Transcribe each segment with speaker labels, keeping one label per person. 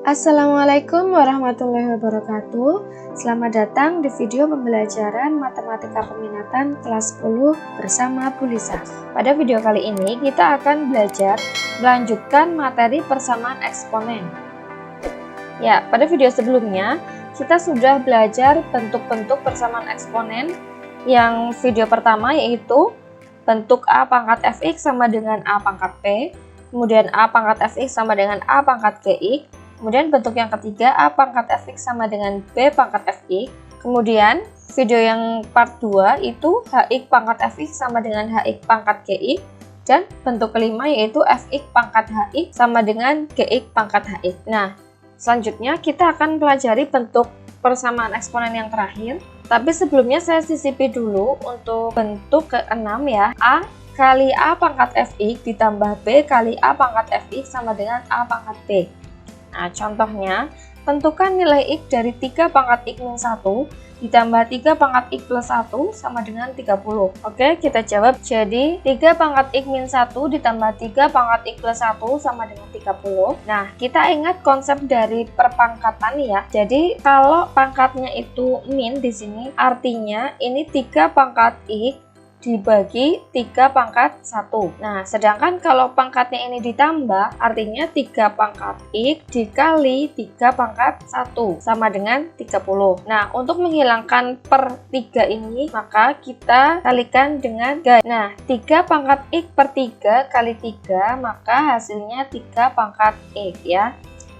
Speaker 1: Assalamualaikum warahmatullahi wabarakatuh. Selamat datang di video pembelajaran Matematika Peminatan kelas 10 bersama Bu Lisa. Pada video kali ini kita akan belajar melanjutkan materi persamaan eksponen. Ya, pada video sebelumnya kita sudah belajar bentuk-bentuk persamaan eksponen. Yang video pertama yaitu bentuk A pangkat fx sama dengan A pangkat p, kemudian A pangkat fx sama dengan A pangkat gx. Kemudian bentuk yang ketiga A pangkat fx sama dengan B pangkat fx. Kemudian video yang part 2 itu hx pangkat fx sama dengan hx pangkat gx. Dan bentuk kelima yaitu fx pangkat hx sama dengan gx pangkat hx. Nah, selanjutnya kita akan pelajari bentuk persamaan eksponen yang terakhir. Tapi sebelumnya saya sisipi dulu untuk bentuk ke-6 ya. A kali A pangkat fx ditambah B kali A pangkat fx sama dengan A pangkat B. Nah, contohnya, tentukan nilai X dari 3 pangkat X min 1 ditambah 3 pangkat X plus 1 sama dengan 30. Oke, kita jawab. Jadi, 3 pangkat X min 1 ditambah 3 pangkat X plus 1 sama dengan 30. Nah, kita ingat konsep dari perpangkatan ya. Jadi, kalau pangkatnya itu min di sini, artinya ini 3 pangkat X dibagi 3 pangkat 1. Nah, sedangkan kalau pangkatnya ini ditambah, artinya 3 pangkat X dikali 3 pangkat 1 sama dengan 30. Nah, untuk menghilangkan per 3 ini, maka kita kalikan dengan G. Nah, 3 pangkat X per 3 kali 3, maka hasilnya 3 pangkat X ya.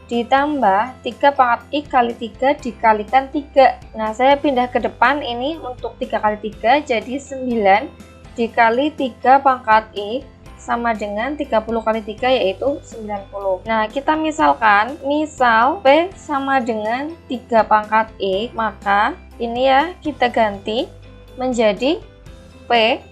Speaker 1: Ditambah 3 pangkat X kali 3 dikalikan 3. Nah, saya pindah ke depan ini untuk 3 kali 3 jadi 9 dikali 3 pangkat X sama dengan 30 kali 3 yaitu 90. Nah, kita misalkan, misal P sama dengan 3 pangkat X, maka ini ya kita ganti menjadi P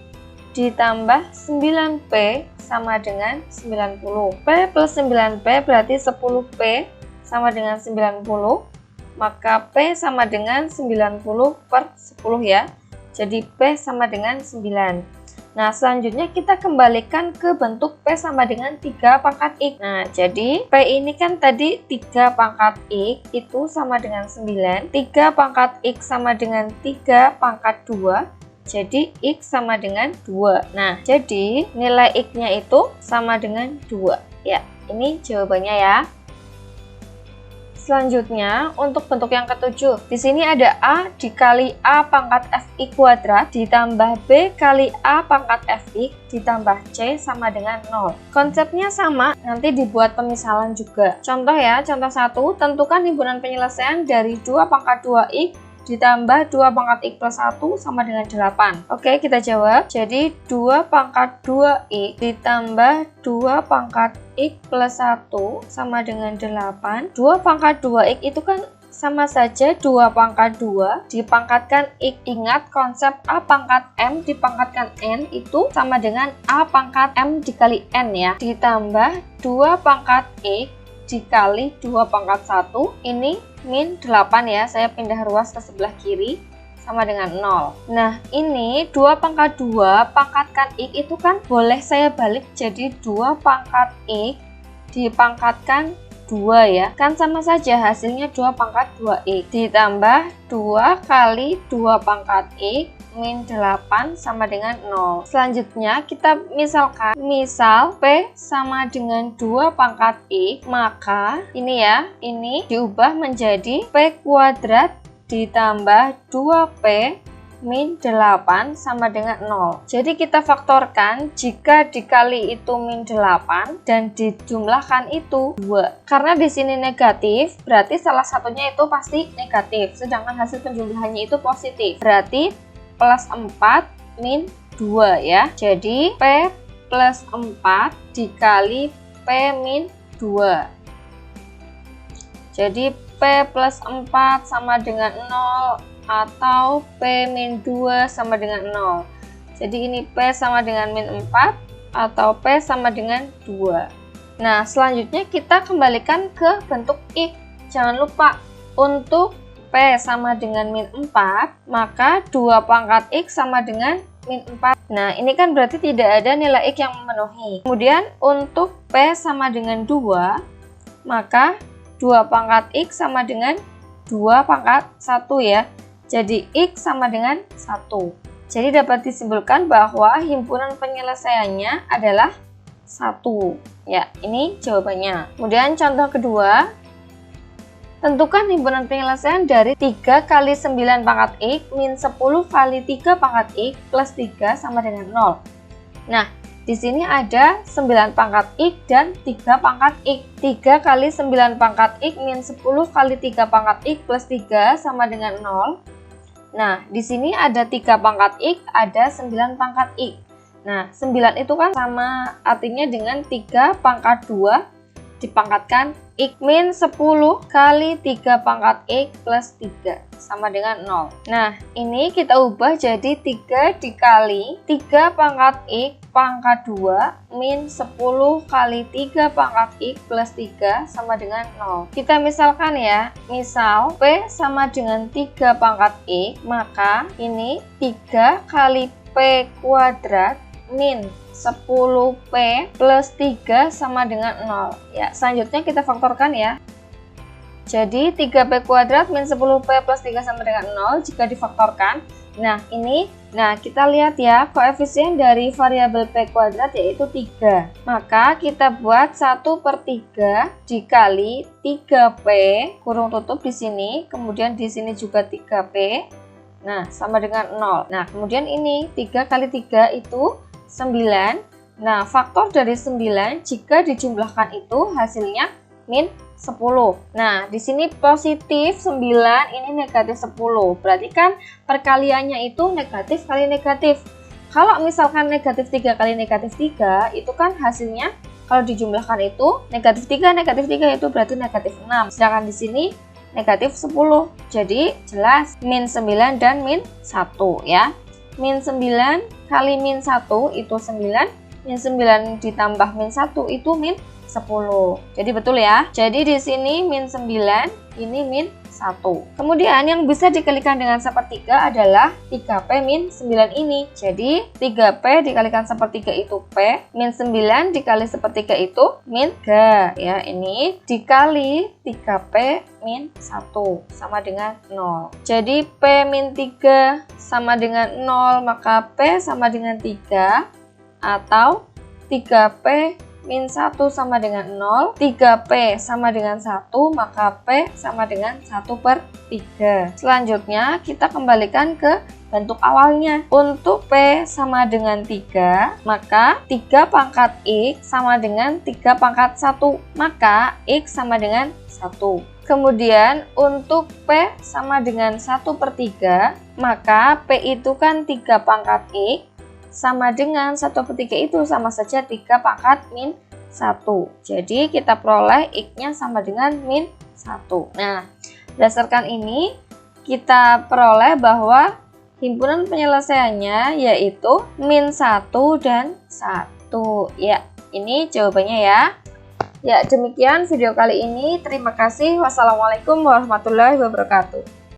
Speaker 1: ditambah 9P sama dengan 90. P plus 9P berarti 10P sama dengan 90. Maka P sama dengan 90 per 10 ya. Jadi P sama dengan 9. Nah, selanjutnya kita kembalikan ke bentuk P sama dengan 3 pangkat X. Nah, jadi P ini kan tadi 3 pangkat X itu sama dengan 9. 3 pangkat X sama dengan 3 pangkat 2. Jadi X sama dengan 2. Nah, jadi nilai X-nya itu sama dengan 2. Ya, ini jawabannya ya. Selanjutnya, untuk bentuk yang ketujuh. Di sini ada A dikali A pangkat fx kuadrat ditambah B kali A pangkat fx ditambah C sama dengan 0. Konsepnya sama, nanti dibuat pemisalan juga. Contoh ya, contoh 1, tentukan himpunan penyelesaian dari 2 pangkat 2x ditambah 2 pangkat X plus 1 sama dengan 8. Oke, kita jawab. Jadi 2 pangkat 2X ditambah 2 pangkat X plus 1 sama dengan 8. 2 pangkat 2X itu kan sama saja 2 pangkat 2 dipangkatkan X. Ingat konsep A pangkat M dipangkatkan N itu sama dengan A pangkat M dikali N ya. Ditambah 2 pangkat X dikali 2 pangkat 1, ini min 8 ya, saya pindah ruas ke sebelah kiri, sama dengan 0. Nah, ini 2 pangkat 2, pangkatkan X itu kan boleh saya balik jadi 2 pangkat X dipangkatkan 2 ya, kan sama saja hasilnya 2 pangkat 2X, ditambah 2 kali 2 pangkat X min 8 sama dengan 0. Selanjutnya kita misalkan, misal P sama dengan 2 pangkat X, maka ini ya, ini diubah menjadi P kuadrat ditambah 2P min 8 sama dengan 0. Jadi kita faktorkan, jika dikali itu min 8 dan dijumlahkan itu 2. Karena di sini negatif, berarti salah satunya itu pasti negatif, sedangkan hasil penjumlahannya itu positif. Berarti plus 4 min 2 ya. Jadi P plus 4 dikali P min 2. Jadi P plus 4 sama dengan 0 atau P min 2 sama dengan 0. Jadi ini P sama dengan min 4 atau P sama dengan 2. Nah, selanjutnya kita kembalikan ke bentuk X. Jangan lupa untuk P sama dengan min 4, maka 2 pangkat X sama dengan min 4. Nah, ini kan berarti tidak ada nilai X yang memenuhi. Kemudian untuk P sama dengan 2, maka 2 pangkat X sama dengan 2 pangkat 1 ya. Jadi X sama dengan 1. Jadi dapat disimpulkan bahwa himpunan penyelesaiannya adalah 1. Ya, ini jawabannya. Kemudian contoh kedua. Tentukan himpunan penyelesaian dari 3 kali 9 pangkat X min 10 kali 3 pangkat X plus 3 sama dengan 0. Nah, di sini ada 9 pangkat X dan 3 pangkat X. 3 kali 9 pangkat X min 10 kali 3 pangkat X plus 3 sama dengan 0. Nah, di sini ada 3 pangkat X, ada 9 pangkat X. Nah, 9 itu kan sama artinya dengan 3 pangkat 2 dipangkatkan X min 10 kali 3 pangkat X plus 3 sama dengan 0. Nah, ini kita ubah jadi 3 dikali 3 pangkat X pangkat 2 min 10 kali 3 pangkat X plus 3 sama dengan 0. Kita misalkan ya, misal P sama dengan 3 pangkat X, maka ini 3 kali P kuadrat min 10P plus 3 sama dengan 0. Ya, selanjutnya kita faktorkan ya. Jadi 3P kuadrat min 10P plus 3 sama dengan 0 jika difaktorkan. Nah, kita lihat ya, koefisien dari variabel P kuadrat yaitu 3. Maka kita buat 1/3 dikali 3P, kurung tutup di sini, kemudian di sini juga 3P. Nah, sama dengan 0. Nah, kemudian ini 3 kali 3 itu 9. Nah, faktor dari 9 jika dijumlahkan itu hasilnya min 10. Nah, di sini positif 9, ini negatif 10. Berarti kan perkaliannya itu negatif kali negatif. Kalau misalkan negatif 3 kali negatif 3, itu kan hasilnya kalau dijumlahkan itu negatif 3 itu berarti negatif 6. Sedangkan di sini negatif 10. Jadi jelas min 9 dan min 1 ya. Min 9 kali min 1 itu 9, min 9 ditambah min 1 itu min 10. Jadi betul ya. Jadi di sini min 9, ini min 1. Kemudian yang bisa dikalikan dengan 1/3 adalah 3P min 9 ini. Jadi 3P dikalikan 1/3 itu P, min 9 dikali 1/3 itu min 3. Ya, ini dikali 3P min 1 sama dengan 0. Jadi P min 3 sama dengan 0, maka P sama dengan 3, atau 3P min 1 sama dengan 0, 3P sama dengan 1, maka P sama dengan 1/3. Selanjutnya kita kembalikan ke bentuk awalnya. Untuk P sama dengan 3, maka 3 pangkat X sama dengan 3 pangkat 1, maka X sama dengan 1. Kemudian untuk P sama dengan 1/3, maka P itu kan 3 pangkat X sama dengan 1/3 itu sama saja 3 pangkat min 1. Jadi kita peroleh X-nya sama dengan min 1. Nah, berdasarkan ini kita peroleh bahwa himpunan penyelesaiannya yaitu min 1 dan 1. Ya, ini jawabannya ya. Ya, demikian video kali ini. Terima kasih. Wassalamualaikum warahmatullahi wabarakatuh.